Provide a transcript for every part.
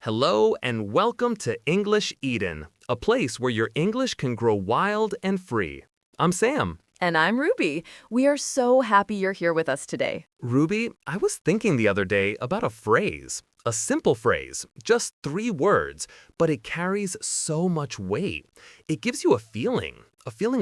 Hello and welcome to English Eden, a place where your English can grow wild and free. I'm Sam. And I'm Ruby. We are so happy you're here with us today. Ruby, I was thinking the other day about a phrase. A simple phrase, just 3 words, but it carries so much weight. It gives you a feeling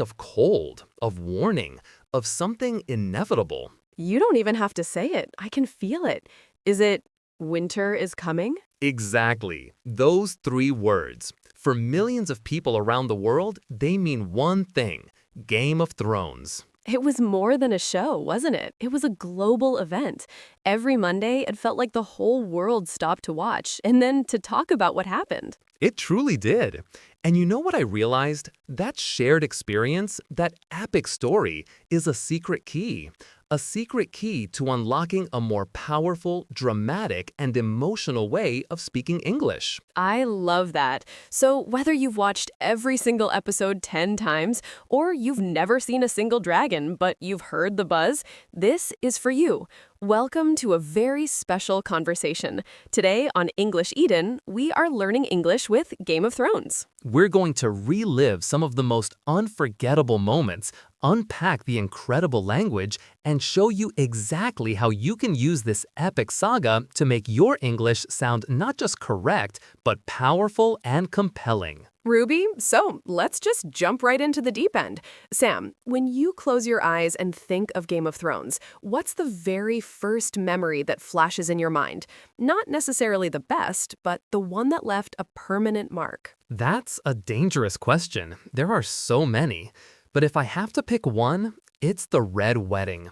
of cold, of warning, of something inevitable. You don't even have to say it. I can feel it. Is it winter is coming? Exactly. Those 3 words. For millions of people around the world, they mean one thing: Game of Thrones. It was more than a show, wasn't it? It was a global event. Every Monday, it felt like the whole world stopped to watch and then to talk about what happened. It truly did. And you know what I realized? That shared experience, that epic story, is a secret key. A secret key to unlocking a more powerful, dramatic, and emotional way of speaking English. I love that. So whether you've watched every single episode 10 times or you've never seen a single dragon, but you've heard the buzz, this is for you. Welcome to a very special conversation. Today on English Eden, we are learning English with Game of Thrones. We're going to relive some of the most unforgettable moments, unpack the incredible language, and show you exactly how you can use this epic saga to make your English sound not just correct, but powerful and compelling. Ruby, so let's just jump right into the deep end. Sam, when you close your eyes and think of Game of Thrones, what's the very first memory that flashes in your mind? Not necessarily the best, but the one that left a permanent mark. That's a dangerous question. There are so many. But if I have to pick one, it's the Red Wedding.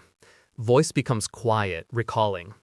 Voice becomes quiet, recalling.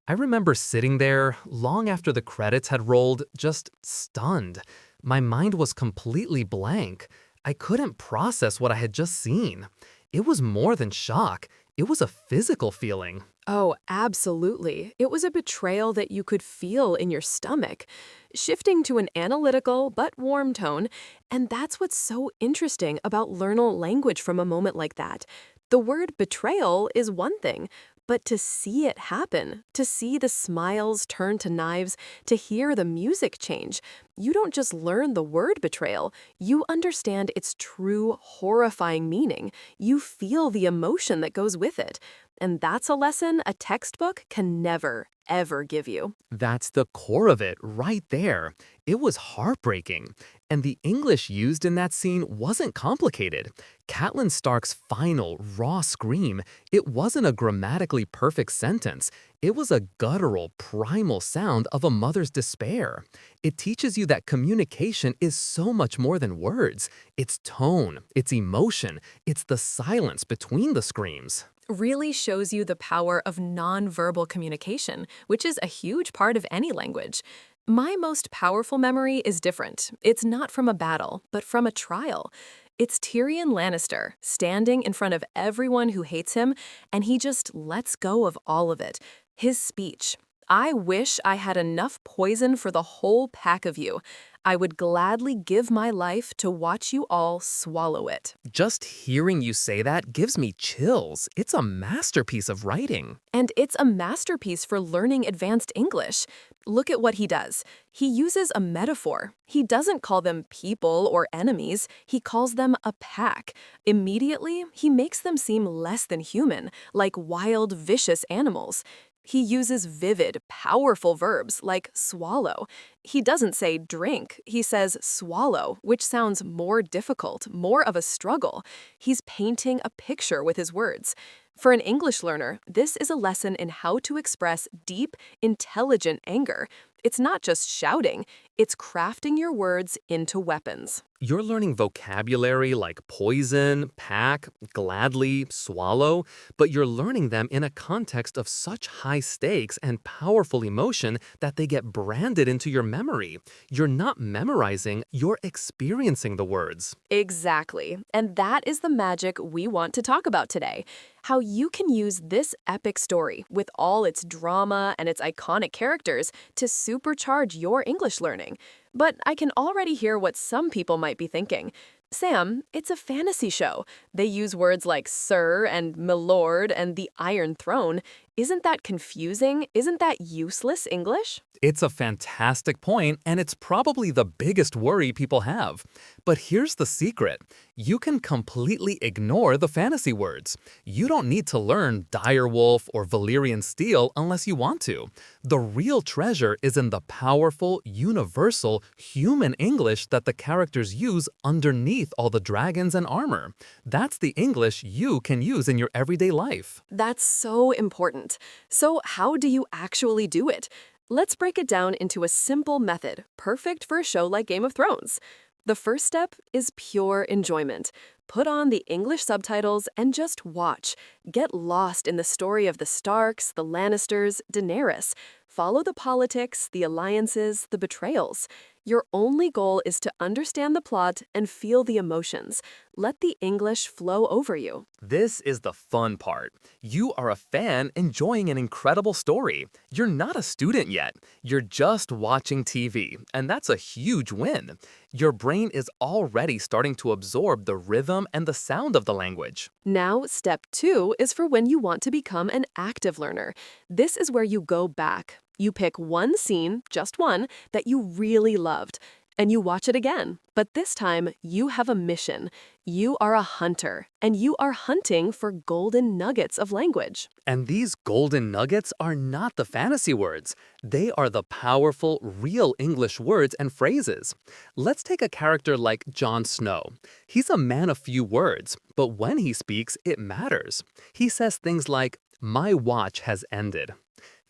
I remember sitting there long after the credits had rolled, just stunned. My mind was completely blank. I couldn't process what I had just seen. It was more than shock. It was a physical feeling. Oh, absolutely. It was a betrayal that you could feel in your stomach, shifting to an analytical but warm tone, and that's what's so interesting about learning language from a moment like that. The word betrayal is one thing, but to see it happen, to see the smiles turn to knives, to hear the music change, you don't just learn the word betrayal, you understand its true, horrifying meaning. You feel the emotion that goes with it. And that's a lesson a textbook can never, ever give you. That's the core of it right there. It was heartbreaking. And the English used in that scene wasn't complicated. Catelyn Stark's final, raw scream, it wasn't a grammatically perfect sentence. It was a guttural, primal sound of a mother's despair. It teaches you that communication is so much more than words. It's tone, it's emotion, it's the silence between the screams. Really shows you the power of nonverbal communication, which is a huge part of any language. My most powerful memory is different. It's not from a battle, but from a trial. It's Tyrion Lannister standing in front of everyone who hates him, and he just lets go of all of it. His speech. I wish I had enough poison for the whole pack of you. I would gladly give my life to watch you all swallow it. Just hearing you say that gives me chills. It's a masterpiece of writing. And it's a masterpiece for learning advanced English. Look at what he does. He uses a metaphor. He doesn't call them people or enemies. He calls them a pack. Immediately, he makes them seem less than human, like wild, vicious animals. He uses vivid, powerful verbs like swallow. He doesn't say drink, he says swallow, which sounds more difficult, more of a struggle. He's painting a picture with his words. For an English learner, this is a lesson in how to express deep, intelligent anger. It's not just shouting, it's crafting your words into weapons. You're learning vocabulary like poison, pack, gladly, swallow, but you're learning them in a context of such high stakes and powerful emotion that they get branded into your memory. You're not memorizing, you're experiencing the words. Exactly. And that is the magic we want to talk about today. How you can use this epic story with all its drama and its iconic characters to supercharge your English learning. But I can already hear what some people might be thinking. Sam, it's a fantasy show. They use words like sir and milord and the Iron Throne. Isn't that confusing? Isn't that useless English? It's a fantastic point, and it's probably the biggest worry people have. But here's the secret. You can completely ignore the fantasy words. You don't need to learn direwolf or Valyrian steel unless you want to. The real treasure is in the powerful, universal, human English that the characters use underneath all the dragons and armor. That's the English you can use in your everyday life. That's so important. So, how do you actually do it? Let's break it down into a simple method, perfect for a show like Game of Thrones. The first step is pure enjoyment. Put on the English subtitles and just watch. Get lost in the story of the Starks, the Lannisters, Daenerys. Follow the politics, the alliances, the betrayals. Your only goal is to understand the plot and feel the emotions. Let the English flow over you. This is the fun part. You are a fan enjoying an incredible story. You're not a student yet. You're just watching TV, and that's a huge win. Your brain is already starting to absorb the rhythm and the sound of the language. Now, step 2 is for when you want to become an active learner. This is where you go back. You pick one scene, just one, that you really loved, and you watch it again. But this time, you have a mission. You are a hunter, and you are hunting for golden nuggets of language. And these golden nuggets are not the fantasy words. They are the powerful, real English words and phrases. Let's take a character like Jon Snow. He's a man of few words, but when he speaks, it matters. He says things like, "My watch has ended."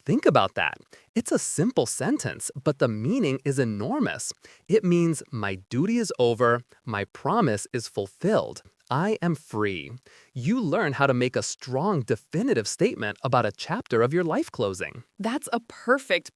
Think about that. It's a simple sentence, but the meaning is enormous. It means my duty is over, my promise is fulfilled. I am free. You learn how to make a strong, definitive statement about a chapter of your life closing. That's a perfect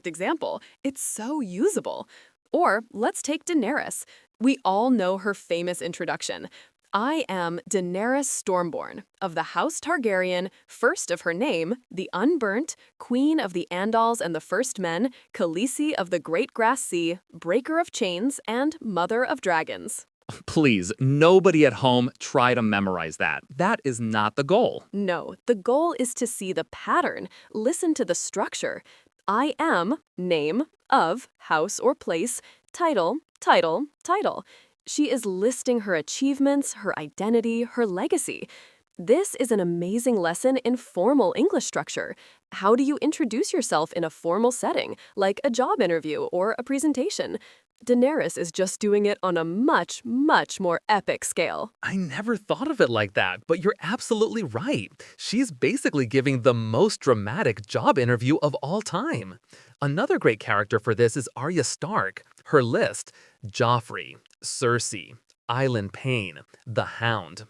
example. It's so usable. Or let's take Daenerys. We all know her famous introduction. I am Daenerys Stormborn, of the House Targaryen, first of her name, the Unburnt, Queen of the Andals and the First Men, Khaleesi of the Great Grass Sea, Breaker of Chains, and Mother of Dragons. Please, nobody at home try to memorize that. That is not the goal. No, the goal is to see the pattern, listen to the structure. I am, name, of, house or place, title, title, title. She is listing her achievements, her identity, her legacy. This is an amazing lesson in formal English structure. How do you introduce yourself in a formal setting, like a job interview or a presentation? Daenerys is just doing it on a much more epic scale. I never thought of it like that, but you're absolutely right. She's basically giving the most dramatic job interview of all time. Another great character for this is Arya Stark. Her list: Joffrey, Cersei, Island Pain, the Hound.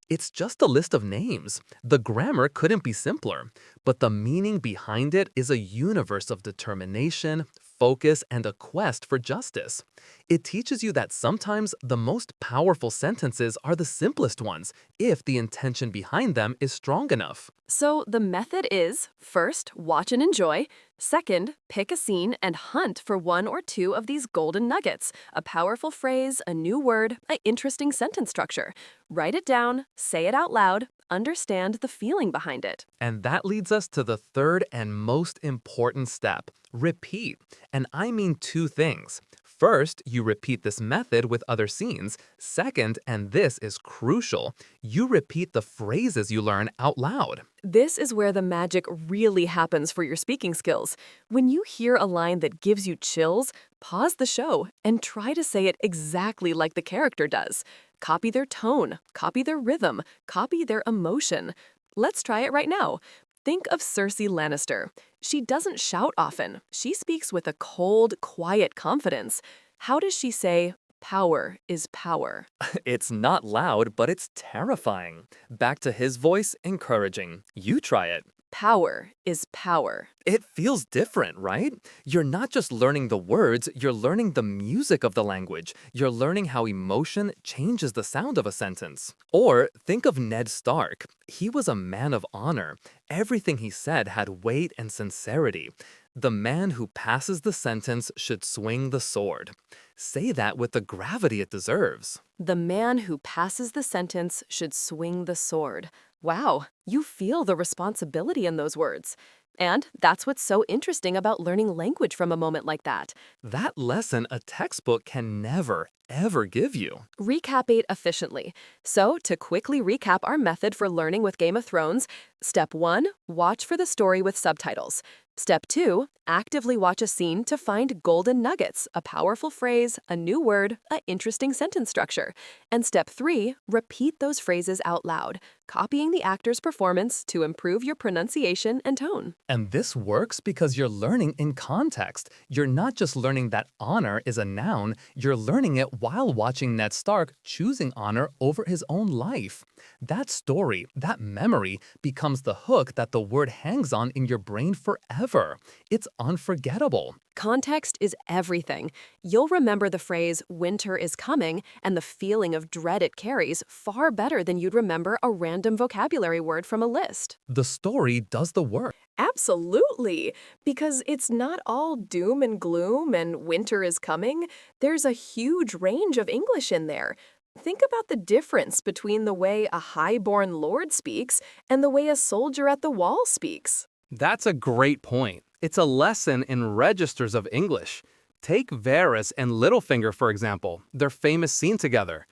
It's just a list of names. The grammar couldn't be simpler, but the meaning behind it is a universe of determination, focus, and a quest for justice. It teaches you that sometimes the most powerful sentences are the simplest ones, if the intention behind them is strong enough. So the method is, first, watch and enjoy. Second, pick a scene and hunt for one or two of these golden nuggets, a powerful phrase, a new word, an interesting sentence structure. Write it down, say it out loud, understand the feeling behind it. And that leads us to the third and most important step: repeat. And I mean two things. First, you repeat this method with other scenes. Second, and this is crucial, you repeat the phrases you learn out loud. This is where the magic really happens for your speaking skills. When you hear a line that gives you chills, pause the show and try to say it exactly like the character does. Copy their tone, copy their rhythm, copy their emotion. Let's try it right now. Think of Cersei Lannister. She doesn't shout often. She speaks with a cold, quiet confidence. How does she say, "Power is power"? It's not loud, but it's terrifying. Back to his voice, encouraging. You try it. Power is power. It feels different, right? You're not just learning the words, you're learning the music of the language. You're learning how emotion changes the sound of a sentence. Or think of Ned Stark. He was a man of honor. Everything he said had weight and sincerity. The man who passes the sentence should swing the sword. Say that with the gravity it deserves. The man who passes the sentence should swing the sword. Wow, you feel the responsibility in those words. And that's what's so interesting about learning language from a moment like that. That lesson a textbook can never, ever give you. Recapate efficiently. So, to quickly recap our method for learning with Game of Thrones, step 1, watch for the story with subtitles. Step 2, actively watch a scene to find golden nuggets, a powerful phrase, a new word, an interesting sentence structure. And step 3, repeat those phrases out loud, copying the actor's performance to improve your pronunciation and tone. And this works because you're learning in context. You're not just learning that honor is a noun, you're learning it while watching Ned Stark choosing honor over his own life. That story, that memory, becomes the hook that the word hangs on in your brain forever. It's unforgettable. Context is everything. You'll remember the phrase, winter is coming, and the feeling of dread it carries far better than you'd remember a random vocabulary word from a list. The story does the work. Absolutely, because it's not all doom and gloom and winter is coming. There's a huge range of English in there. Think about the difference between the way a high-born lord speaks and the way a soldier at the wall speaks. That's a great point. It's a lesson in registers of English. Take Varys and Littlefinger, for example, their famous scene together.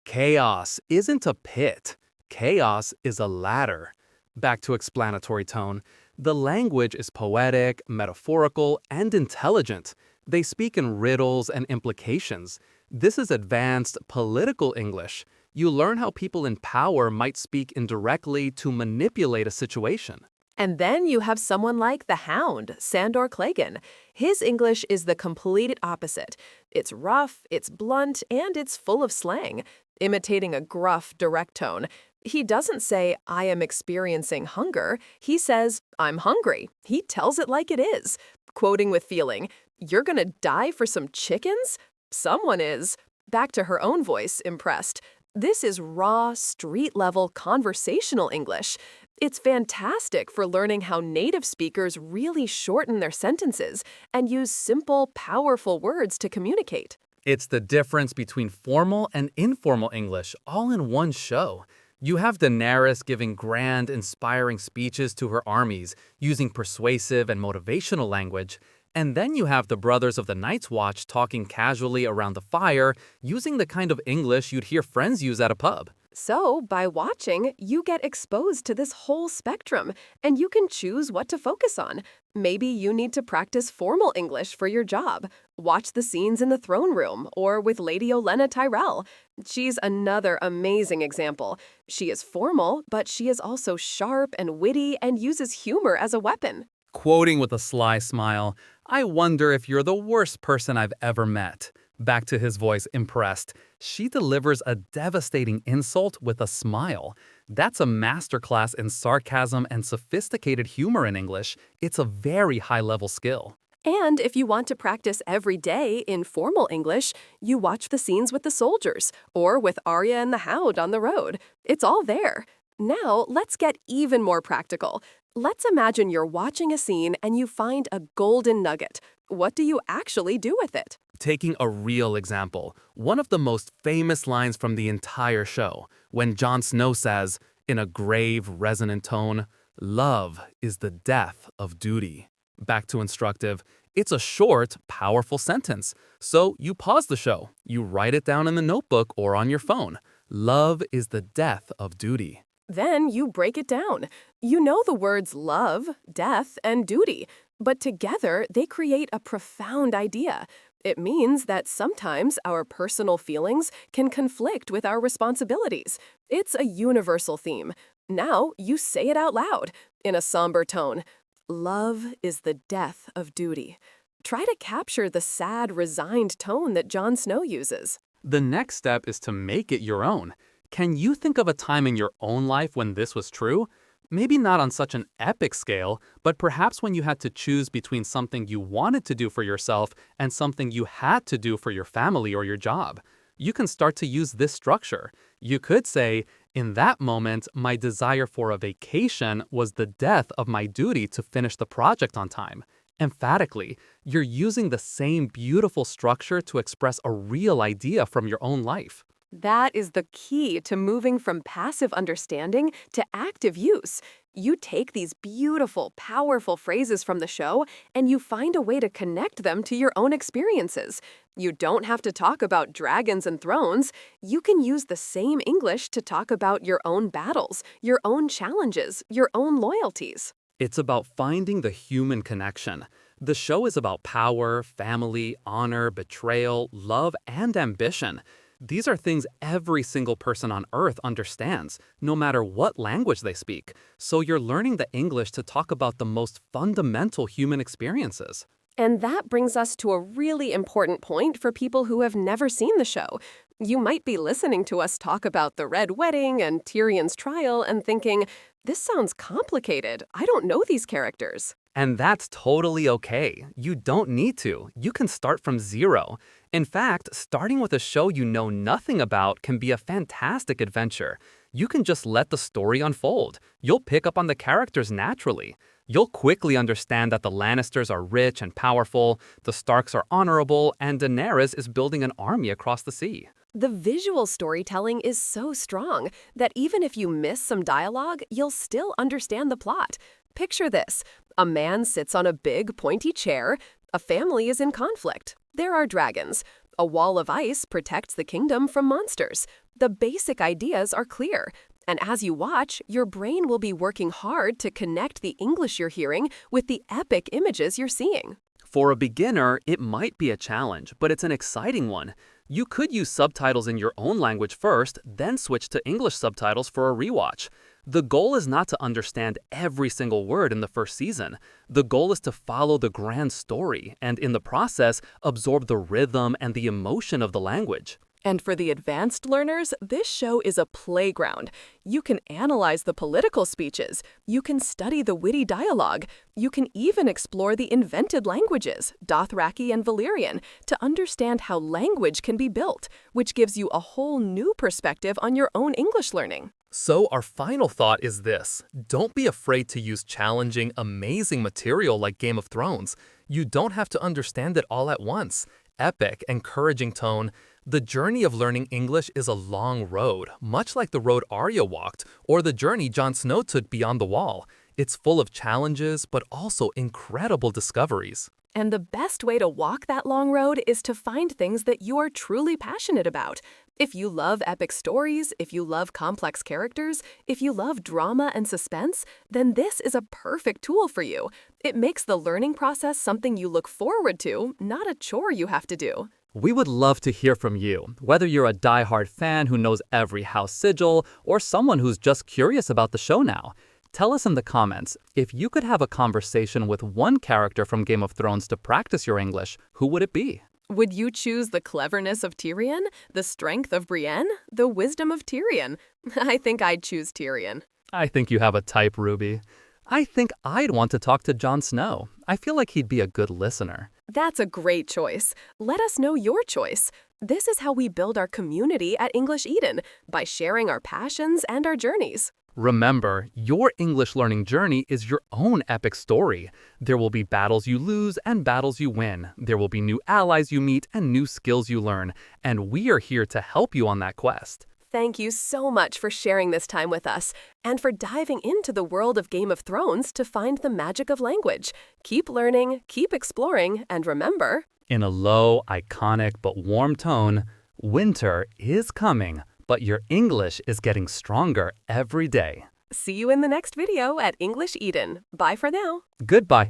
Chaos isn't a pit. Chaos is a ladder. Back to explanatory tone. The language is poetic, metaphorical, and intelligent. They speak in riddles and implications. This is advanced political English. You learn how people in power might speak indirectly to manipulate a situation. And then you have someone like the Hound, Sandor Clegane. His English is the complete opposite. It's rough, it's blunt, and it's full of slang, imitating a gruff, direct tone. He doesn't say, I am experiencing hunger. He says, I'm hungry. He tells it like it is. Quoting with feeling, you're gonna die for some chickens? Someone is. Back to her own voice, impressed. This is raw, street-level conversational English. It's fantastic for learning how native speakers really shorten their sentences and use simple, powerful words to communicate. It's the difference between formal and informal English all in one show. You have Daenerys giving grand, inspiring speeches to her armies, using persuasive and motivational language. And then you have the brothers of the Night's Watch talking casually around the fire, using the kind of English you'd hear friends use at a pub. So, by watching, you get exposed to this whole spectrum, and you can choose what to focus on. Maybe you need to practice formal English for your job. Watch the scenes in the throne room, or with Lady Olenna Tyrell. She's another amazing example. She is formal, but she is also sharp and witty and uses humor as a weapon. Quoting with a sly smile, I wonder if you're the worst person I've ever met. Back to his voice, impressed. She delivers a devastating insult with a smile. That's a masterclass in sarcasm and sophisticated humor in English. It's a very high-level skill. And if you want to practice every day in formal English, you watch the scenes with the soldiers, or with Arya and the Hound on the road. It's all there. Now, let's get even more practical. Let's imagine you're watching a scene and you find a golden nugget. What do you actually do with it? Taking a real example, one of the most famous lines from the entire show, when Jon Snow says, in a grave, resonant tone, "Love is the death of duty." Back to instructive, it's a short, powerful sentence. So you pause the show, you write it down in the notebook or on your phone. Love is the death of duty. Then you break it down. You know the words love, death, and duty, but together they create a profound idea. It means that sometimes our personal feelings can conflict with our responsibilities. It's a universal theme. Now you say it out loud in a somber tone. Love is the death of duty. Try to capture the sad, resigned tone that Jon Snow uses. The next step is to make it your own. Can you think of a time in your own life when this was true? Maybe not on such an epic scale, but perhaps when you had to choose between something you wanted to do for yourself and something you had to do for your family or your job. You can start to use this structure. You could say, in that moment, my desire for a vacation was the death of my duty to finish the project on time. Emphatically, you're using the same beautiful structure to express a real idea from your own life. That is the key to moving from passive understanding to active use. You take these beautiful, powerful phrases from the show and you find a way to connect them to your own experiences. You don't have to talk about dragons and thrones. You can use the same English to talk about your own battles, your own challenges, your own loyalties. It's about finding the human connection. The show is about power, family, honor, betrayal, love, and ambition. These are things every single person on Earth understands, no matter what language they speak. So you're learning the English to talk about the most fundamental human experiences. And that brings us to a really important point for people who have never seen the show. You might be listening to us talk about the Red Wedding and Tyrion's trial and thinking, this sounds complicated. I don't know these characters. And that's totally okay. You don't need to. You can start from zero. In fact, starting with a show you know nothing about can be a fantastic adventure. You can just let the story unfold. You'll pick up on the characters naturally. You'll quickly understand that the Lannisters are rich and powerful, the Starks are honorable, and Daenerys is building an army across the sea. The visual storytelling is so strong that even if you miss some dialogue, you'll still understand the plot. Picture this. A man sits on a big, pointy chair. A family is in conflict. There are dragons. A wall of ice protects the kingdom from monsters. The basic ideas are clear. And as you watch, your brain will be working hard to connect the English you're hearing with the epic images you're seeing. For a beginner, it might be a challenge, but it's an exciting one. You could use subtitles in your own language first, then switch to English subtitles for a rewatch. The goal is not to understand every single word in the first season. The goal is to follow the grand story and, in the process, absorb the rhythm and the emotion of the language. And for the advanced learners, this show is a playground. You can analyze the political speeches. You can study the witty dialogue. You can even explore the invented languages, Dothraki and Valyrian, to understand how language can be built, which gives you a whole new perspective on your own English learning. So our final thought is this. Don't be afraid to use challenging, amazing material like Game of Thrones. You don't have to understand it all at once. Epic, encouraging tone. The journey of learning English is a long road, much like the road Arya walked or the journey Jon Snow took beyond the wall. It's full of challenges, but also incredible discoveries. And the best way to walk that long road is to find things that you are truly passionate about. If you love epic stories, if you love complex characters, if you love drama and suspense, then this is a perfect tool for you. It makes the learning process something you look forward to, not a chore you have to do. We would love to hear from you, whether you're a diehard fan who knows every house sigil or someone who's just curious about the show now. Tell us in the comments, if you could have a conversation with one character from Game of Thrones to practice your English, who would it be? Would you choose the cleverness of Tyrion, the strength of Brienne, the wisdom of Tyrion? I think I'd choose Tyrion. I think you have a type, Ruby. I think I'd want to talk to Jon Snow. I feel like he'd be a good listener. That's a great choice. Let us know your choice. This is how we build our community at English Eden, by sharing our passions and our journeys. Remember, your English learning journey is your own epic story. There will be battles you lose and battles you win. There will be new allies you meet and new skills you learn. And we are here to help you on that quest. Thank you so much for sharing this time with us and for diving into the world of Game of Thrones to find the magic of language. Keep learning, keep exploring, and remember, in a low, iconic, but warm tone, winter is coming, but your English is getting stronger every day. see you in the next video at English Eden. Bye for now. Goodbye.